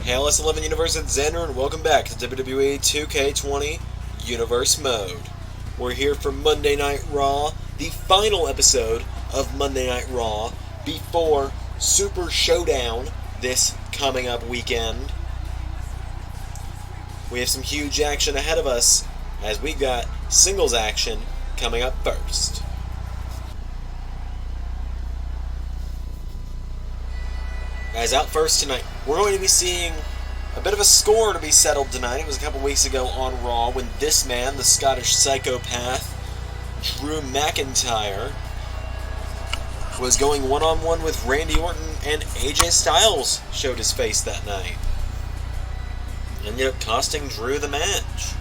Hey, LS11 Universe, it's Xander, and welcome back to WWE 2K20 Universe Mode. We're here for Monday Night Raw, the final episode of Monday Night Raw before Super Showdown this coming up weekend. We have some huge action ahead of us as we've got singles action coming up first. As out first tonight, we're going to be seeing a bit of a score to be settled tonight. It was a couple weeks ago on Raw when this man, the Scottish psychopath, Drew McIntyre, was going one-on-one with Randy Orton, and AJ Styles showed his face that night. Ended up costing Drew the match.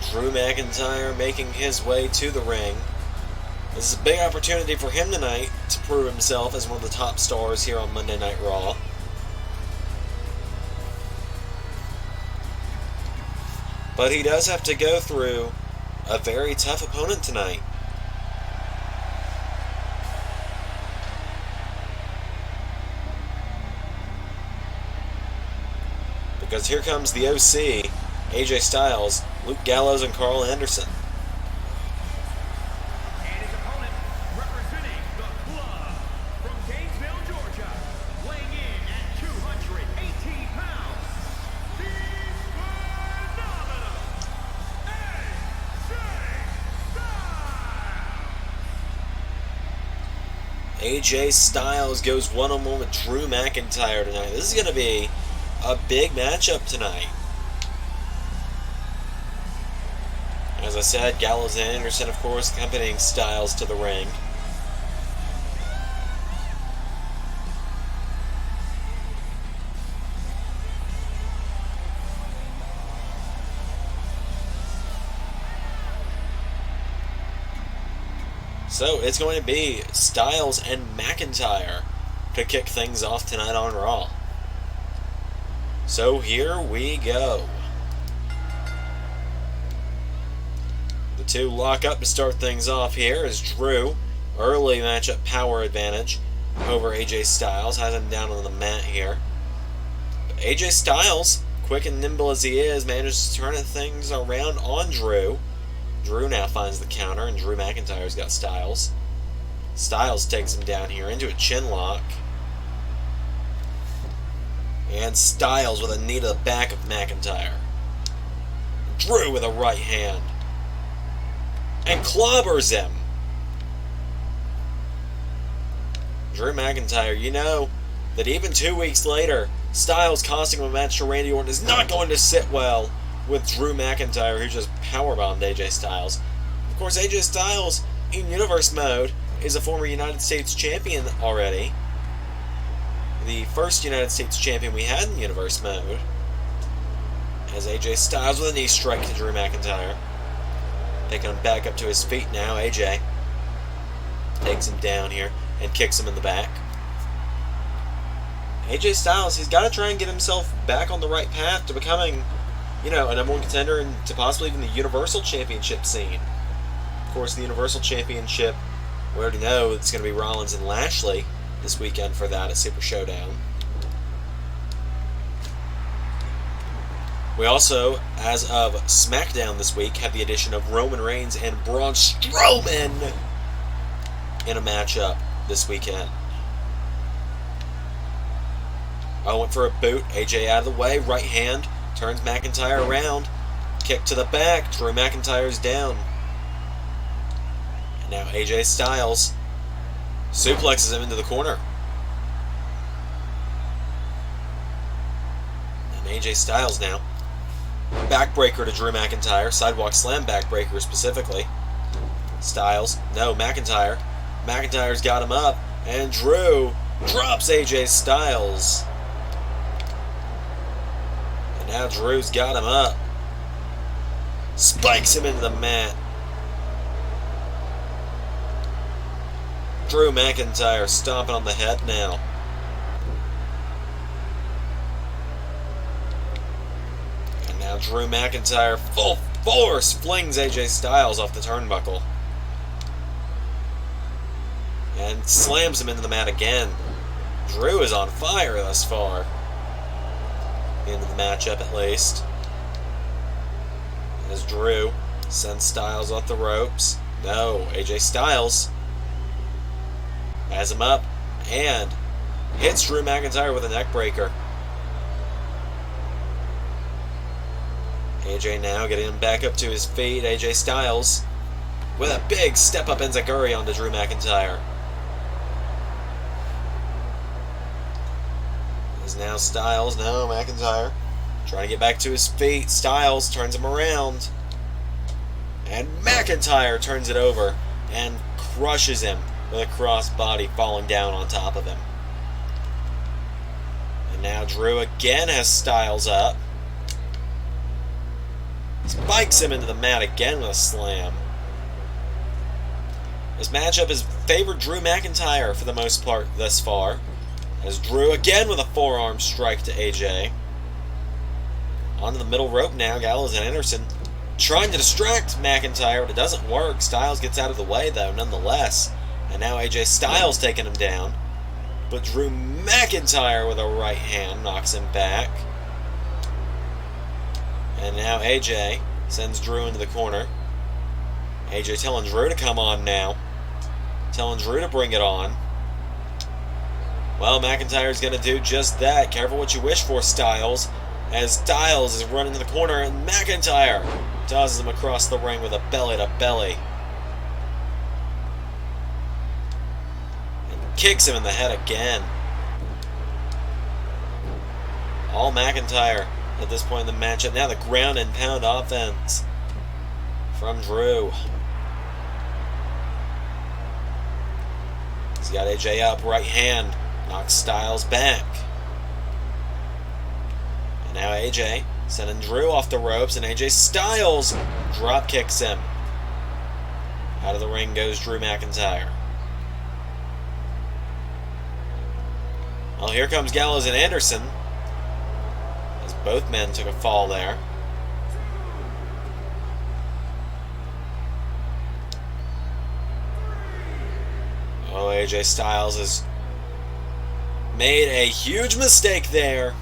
Drew McIntyre making his way to the ring. This is a big opportunity for him tonight to prove himself as one of the top stars here on Monday Night Raw. But he does have to go through a very tough opponent tonight. Because here comes the OC, AJ Styles, Luke Gallows, and Carl Anderson. And his opponent, representing the club from Gainesville, Georgia, weighing in at 218 pounds, the phenomenal AJ Styles goes one-on-one with Drew McIntyre tonight. This is going to be a big matchup tonight. As I said, Gallows and Anderson, of course, accompanying Styles to the ring. So it's going to be Styles and McIntyre to kick things off tonight on Raw. So here we go. The two lock up to start things off here as Drew, early matchup power advantage over AJ Styles, has him down on the mat here. But AJ Styles, quick and nimble as he is, manages to turn things around on Drew. Drew now finds the counter, and Drew McIntyre's got Styles. Styles takes him down here into a chin lock. And Styles with a knee to the back of McIntyre. Drew with a right hand. And clobbers him. Drew McIntyre, you know that even 2 weeks later, Styles costing him a match to Randy Orton is not going to sit well with Drew McIntyre, who just powerbombed AJ Styles. Of course, AJ Styles, in Universe Mode, is a former United States champion already. The first United States champion we had in Universe Mode. As AJ Styles with a knee strike to Drew McIntyre. Taking him back up to his feet now, AJ takes him down here and kicks him in the back. AJ Styles, he's got to try and get himself back on the right path to becoming, you know, a number one contender and to possibly even the Universal Championship scene. Of course, the Universal Championship, we already know it's going to be Rollins and Lashley this weekend for that at Super Showdown. We also, as of SmackDown this week, have the addition of Roman Reigns and Braun Strowman in a matchup this weekend. I went for a boot, AJ out of the way, right hand, turns McIntyre around, kick to the back, Drew McIntyre's down. And now AJ Styles suplexes him into the corner. And AJ Styles now. Backbreaker to Drew McIntyre. Sidewalk slam backbreaker specifically. Styles. No, McIntyre. McIntyre's got him up. And Drew drops AJ Styles. And now Drew's got him up. Spikes him into the mat. Drew McIntyre stomping on the head now. And now Drew McIntyre, full force, flings AJ Styles off the turnbuckle. And slams him into the mat again. Drew is on fire thus far. Into the matchup at least. As Drew sends Styles off the ropes. No, AJ Styles has him up and hits Drew McIntyre with a neck breaker. AJ now getting him back up to his feet. AJ Styles with a big step up enziguri onto Drew McIntyre. Is now Styles, no, McIntyre trying to get back to his feet. Styles turns him around. And McIntyre turns it over and crushes him with a crossbody, falling down on top of him. And now Drew again has Styles up. Spikes him into the mat again with a slam. This matchup has favored Drew McIntyre for the most part thus far. As Drew again with a forearm strike to AJ. Onto the middle rope now, Gallows and Anderson trying to distract McIntyre, but it doesn't work. Styles gets out of the way though, nonetheless. And now AJ Styles taking him down. But Drew McIntyre with a right hand knocks him back. And now AJ sends Drew into the corner. AJ telling Drew to come on now. Telling Drew to bring it on. Well, McIntyre's going to do just that. Careful what you wish for, Styles. As Styles is running to the corner and McIntyre tosses him across the ring with a belly-to-belly. And kicks him in the head again. All McIntyre at this point in the matchup. Now the ground and pound offense from Drew. He's got AJ up, right hand. Knocks Styles back. And now AJ sending Drew off the ropes, and AJ Styles drop kicks him. Out of the ring goes Drew McIntyre. Well, here comes Gallows and Anderson, as both men took a fall there. Oh, AJ Styles has made a huge mistake there.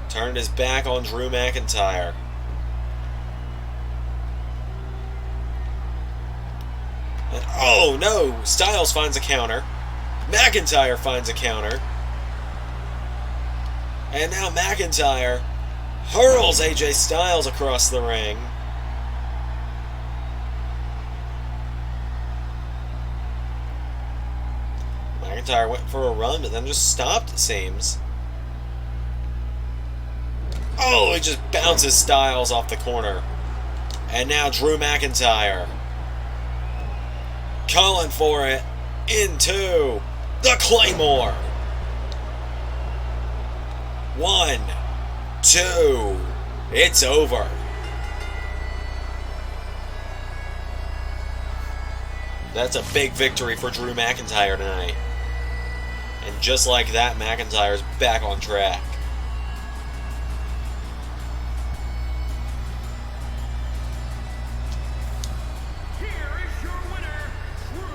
Turned his back on Drew McIntyre. And oh no! Styles finds a counter. McIntyre finds a counter. And now McIntyre hurls AJ Styles across the ring. McIntyre went for a run, but then just stopped, it seems. Oh, he just bounces Styles off the corner. And now Drew McIntyre calling for it into the Claymore. 1, 2, it's over. That's a big victory for Drew McIntyre tonight. And just like that, McIntyre's back on track. Here is your winner, Drew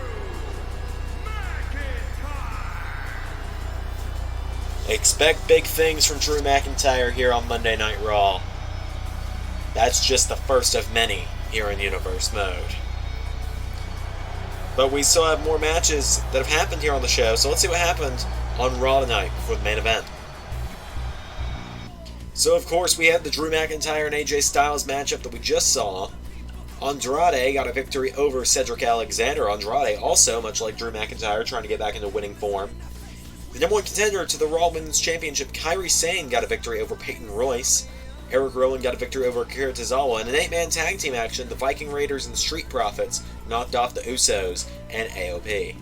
McIntyre. Expect big things from Drew McIntyre here on Monday Night Raw. That's just the first of many here in Universe Mode. But we still have more matches that have happened here on the show, so let's see what happened on Raw tonight before the main event. So, of course, we had the Drew McIntyre and AJ Styles matchup that we just saw. Andrade got a victory over Cedric Alexander. Andrade also, much like Drew McIntyre, trying to get back into winning form. The number one contender to the Raw Women's Championship, Kairi Sane, got a victory over Peyton Royce. Eric Rowan got a victory over Akira Tozawa. In an 8-man tag team action, the Viking Raiders and the Street Profits knocked off the Usos and AOP.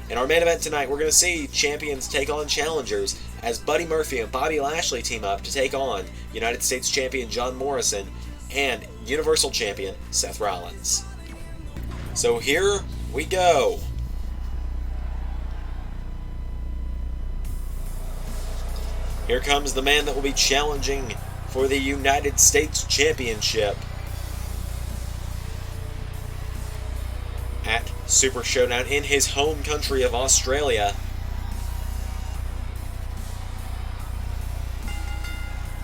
In our main event tonight, we're going to see champions take on challengers as Buddy Murphy and Bobby Lashley team up to take on United States Champion John Morrison and Universal Champion Seth Rollins. So here we go. Here comes the man that will be challenging for the United States Championship at Super Showdown in his home country of Australia.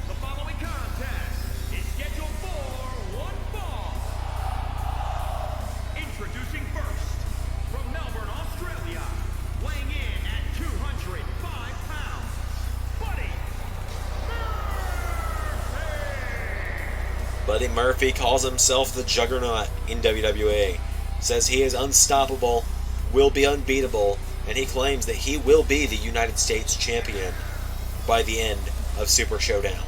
The following contest is scheduled for one fall. Introducing first, from Melbourne, Australia, weighing in at 205 pounds, Buddy Murphy. Buddy Murphy calls himself the Juggernaut in WWE. Says he is unstoppable, will be unbeatable, and he claims that he will be the United States Champion by the end of Super Showdown.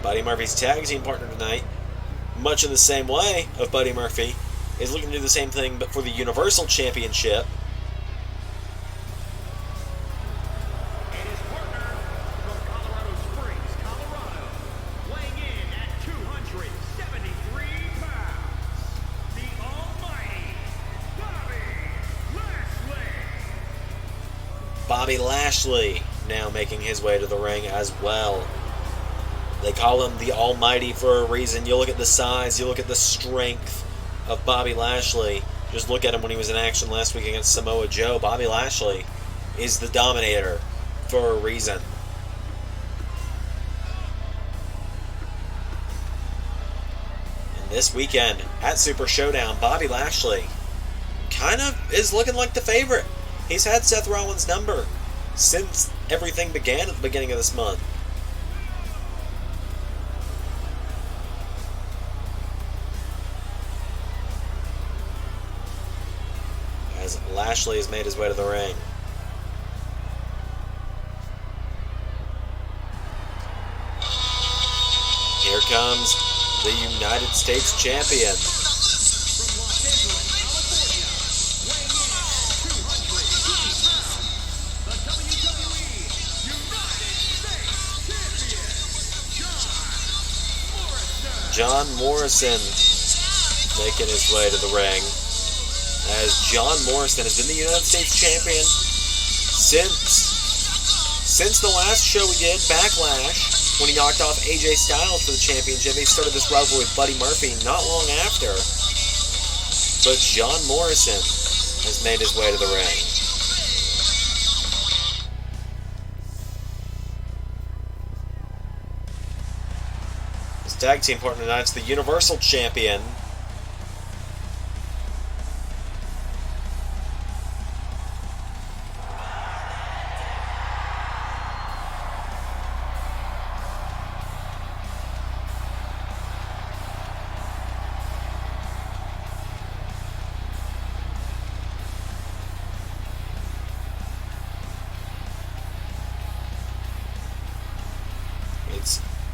Buddy Murphy's tag team partner tonight, much in the same way of Buddy Murphy, is looking to do the same thing but for the Universal Championship. And his partner from Colorado Springs, Colorado, weighing in at 273 pounds, the almighty Bobby Lashley. Bobby Lashley now making his way to the ring as well. They call him the Almighty for a reason. You look at the size, you look at the strength of Bobby Lashley. Just look at him when he was in action last week against Samoa Joe. Bobby Lashley is the Dominator for a reason. And this weekend at Super Showdown, Bobby Lashley kind of is looking like the favorite. He's had Seth Rollins' number since everything began at the beginning of this month. As Lashley has made his way to the ring. Here comes the United States Champion. John Morrison making his way to the ring. As John Morrison has been the United States Champion since the last show we did, Backlash, when he knocked off AJ Styles for the championship. He started this rivalry with Buddy Murphy not long after. But John Morrison has made his way to the ring. His tag team partner tonight is the Universal Champion,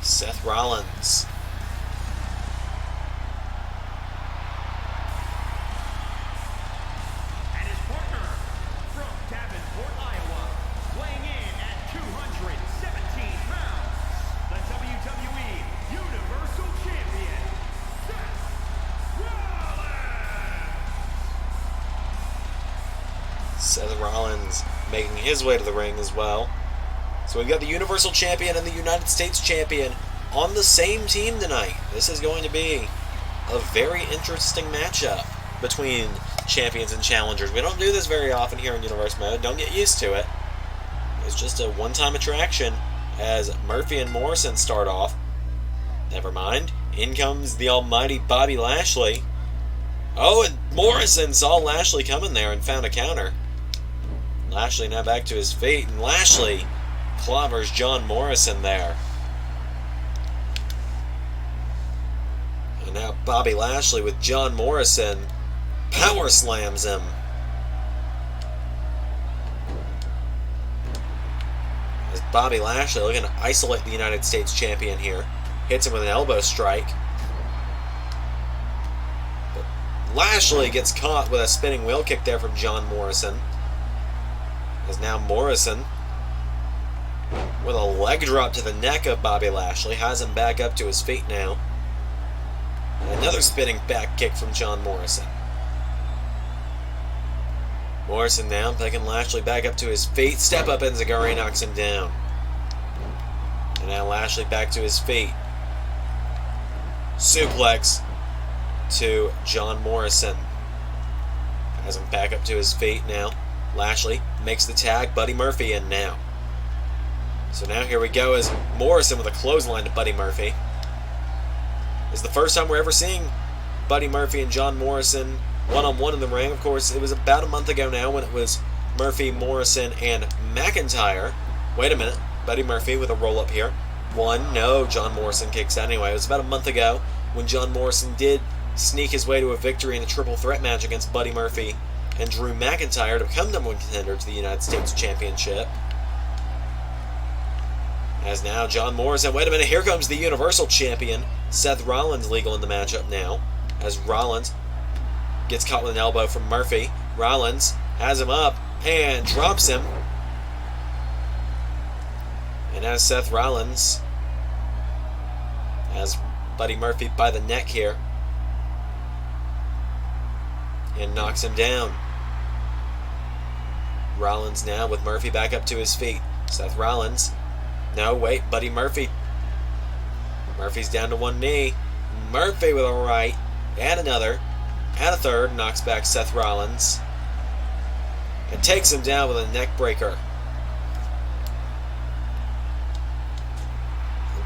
Seth Rollins. And his partner from Davenport, Iowa, weighing in at 217 pounds, the WWE Universal Champion, Seth Rollins. Seth Rollins making his way to the ring as well. So we've got the Universal Champion and the United States Champion on the same team tonight. This is going to be a very interesting matchup between champions and challengers. We don't do this very often here in Universe Mode. Don't get used to it. It's just a one-time attraction as Murphy and Morrison start off. Never mind. In comes the almighty Bobby Lashley. Oh, and Morrison saw Lashley coming there and found a counter. Lashley now back to his feet, and Lashley clobbers John Morrison there. And now Bobby Lashley with John Morrison power slams him. As Bobby Lashley looking to isolate the United States Champion here. Hits him with an elbow strike. But Lashley gets caught with a spinning wheel kick there from John Morrison. As now Morrison with a leg drop to the neck of Bobby Lashley. Has him back up to his feet now. And another spinning back kick from John Morrison. Morrison now picking Lashley back up to his feet. Step up enziguri knocks him down. And now Lashley back to his feet. Suplex to John Morrison. Has him back up to his feet now. Lashley makes the tag. Buddy Murphy in now. So now here we go as Morrison with a clothesline to Buddy Murphy. It's the first time we're ever seeing Buddy Murphy and John Morrison one-on-one in the ring. Of course, it was about a month ago now when it was Murphy, Morrison, and McIntyre. Wait a minute. Buddy Murphy with a roll-up here. One. No, John Morrison kicks out anyway. It was about a month ago when John Morrison did sneak his way to a victory in a triple threat match against Buddy Murphy and Drew McIntyre to become number one contender to the United States Championship. As now John Morrison, wait a minute, here comes the Universal Champion, Seth Rollins, legal in the matchup now. As Rollins gets caught with an elbow from Murphy. Rollins has him up and drops him. And as Seth Rollins has Buddy Murphy by the neck here and knocks him down. Rollins now with Murphy back up to his feet. Seth Rollins. No, wait, Buddy Murphy. Murphy's down to one knee. Murphy with a right and another and a third knocks back Seth Rollins and takes him down with a neck breaker.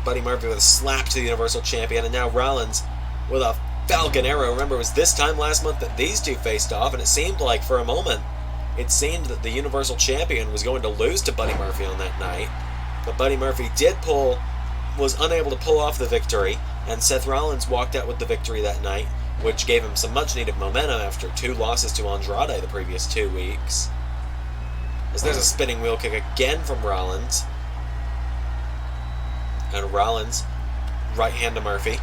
Buddy Murphy with a slap to the Universal Champion, and now Rollins with a Falcon Arrow. Remember, it was this time last month that these two faced off, and it seemed like for a moment it seemed that the Universal Champion was going to lose to Buddy Murphy on that night. But Buddy Murphy was unable to pull off the victory, and Seth Rollins walked out with the victory that night, which gave him some much-needed momentum after 2 losses to Andrade the previous 2 weeks. As there's a spinning wheel kick again from Rollins. And Rollins, right hand to Murphy.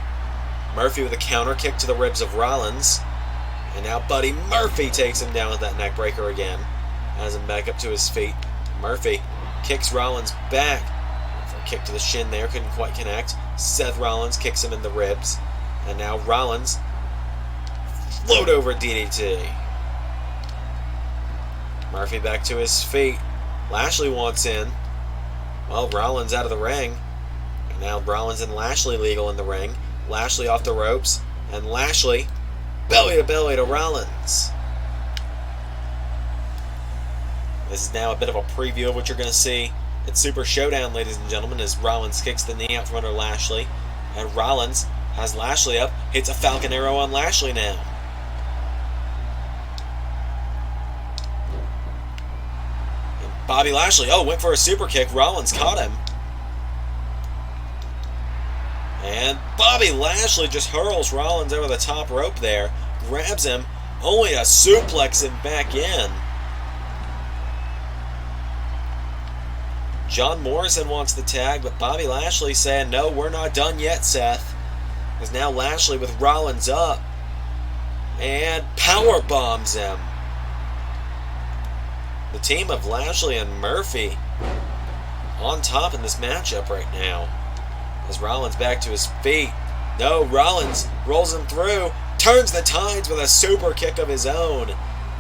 Murphy with a counter kick to the ribs of Rollins. And now Buddy Murphy takes him down with that neck breaker again. Has him back up to his feet. Murphy kicks Rollins back. For a kick to the shin there, couldn't quite connect. Seth Rollins kicks him in the ribs. And now Rollins, float over DDT. Murphy back to his feet. Lashley wants in. Well, Rollins out of the ring. And now Rollins and Lashley legal in the ring. Lashley off the ropes. And Lashley belly to belly to Rollins. This is now a bit of a preview of what you're going to see at Super Showdown, ladies and gentlemen, as Rollins kicks the knee out from under Lashley. And Rollins has Lashley up, hits a Falcon Arrow on Lashley now. And Bobby Lashley, went for a super kick. Rollins caught him. And Bobby Lashley just hurls Rollins over the top rope there. Grabs him, only to suplex him back in. John Morrison wants the tag, but Bobby Lashley saying, no, we're not done yet, Seth. As now Lashley with Rollins up. And power bombs him. The team of Lashley and Murphy on top in this matchup right now. As Rollins back to his feet. No, Rollins rolls him through. Turns the tides with a super kick of his own.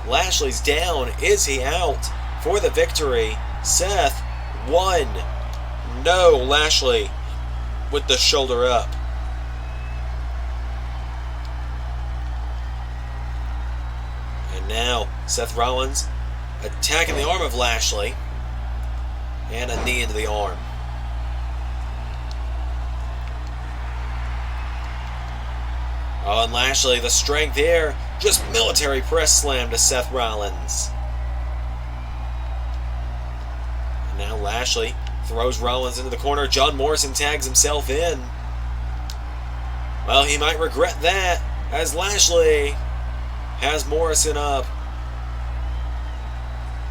Lashley's down. Is he out for the victory? Seth won. No, Lashley with the shoulder up. And now Seth Rollins attacking the arm of Lashley. And a knee into the arm. Oh, and Lashley, the strength here. Just military press slam to Seth Rollins. And now Lashley throws Rollins into the corner. John Morrison tags himself in. Well, he might regret that, as Lashley has Morrison up.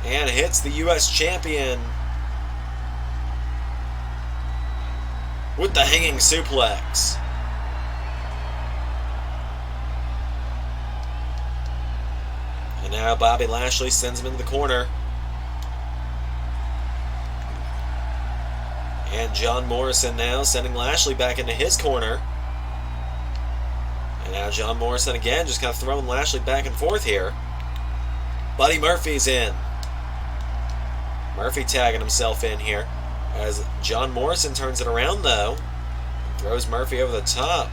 And hits the U.S. champion with the hanging suplex. And now Bobby Lashley sends him into the corner. And John Morrison now sending Lashley back into his corner. And now John Morrison again just kind of throwing Lashley back and forth here. Buddy Murphy's in. Murphy tagging himself in here. As John Morrison turns it around though. Throws Murphy over the top.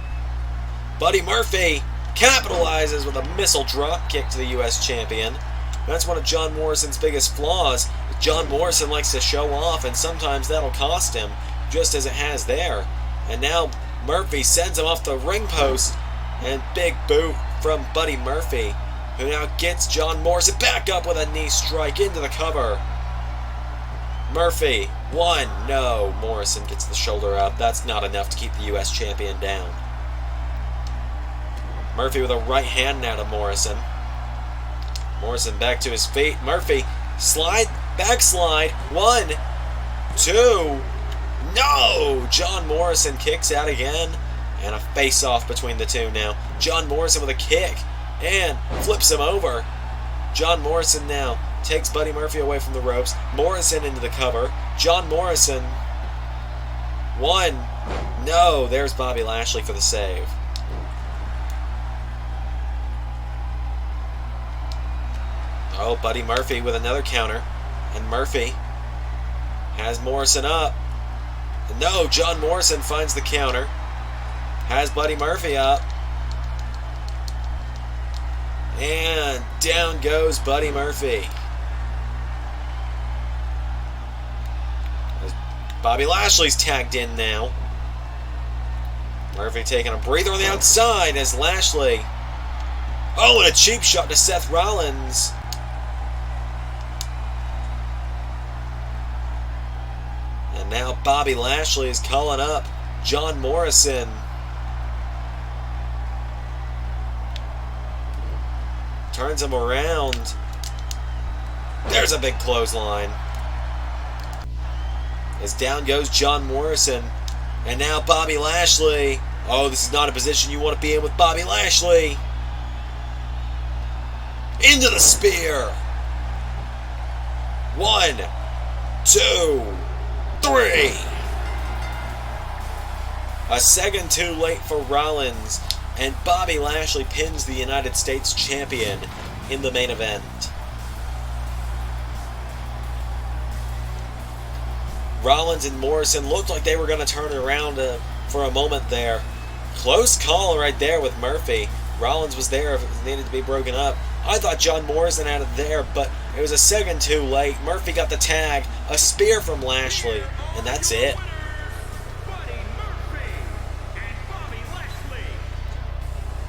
Buddy Murphy capitalizes with a missile drop kick to the U.S. champion. That's one of John Morrison's biggest flaws. John Morrison likes to show off, and sometimes that'll cost him, just as it has there. And now Murphy sends him off the ring post, and big boot from Buddy Murphy, who now gets John Morrison back up with a knee strike into the cover. Murphy, 1, no, Morrison gets the shoulder up. That's not enough to keep the U.S. champion down. Murphy with a right hand now to Morrison. Morrison back to his feet. Murphy, slide, backslide. 1, 2, no! John Morrison kicks out again. And a face-off between the two now. John Morrison with a kick. And flips him over. John Morrison now takes Buddy Murphy away from the ropes. Morrison into the cover. John Morrison. 1, no! There's Bobby Lashley for the save. Oh, Buddy Murphy with another counter. And Murphy has Morrison up. No, John Morrison finds the counter. Has Buddy Murphy up. And down goes Buddy Murphy. Bobby Lashley's tagged in now. Murphy taking a breather on the outside as Lashley. Oh, and a cheap shot to Seth Rollins. And now Bobby Lashley is calling up John Morrison. Turns him around. There's a big clothesline. As down goes John Morrison. And now Bobby Lashley. Oh, this is not a position you want to be in with Bobby Lashley. Into the spear. 1, 2, 3. A second too late for Rollins, and Bobby Lashley pins the United States champion in the main event. Rollins and Morrison looked like they were going to turn it around for a moment there. Close call right there with Murphy. Rollins was there if it needed to be broken up. I thought John Morrison had it there, but it was a second too late. Murphy got the tag, a spear from Lashley, and that's it.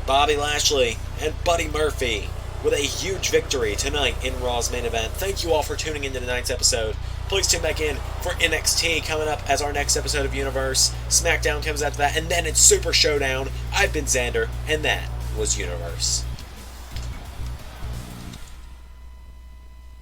Bobby Lashley and Buddy Murphy with a huge victory tonight in Raw's main event. Thank you all for tuning into tonight's episode. Please tune back in for NXT coming up as our next episode of Universe. SmackDown comes after that, and then it's Super Showdown. I've been Xander, and that was Universe.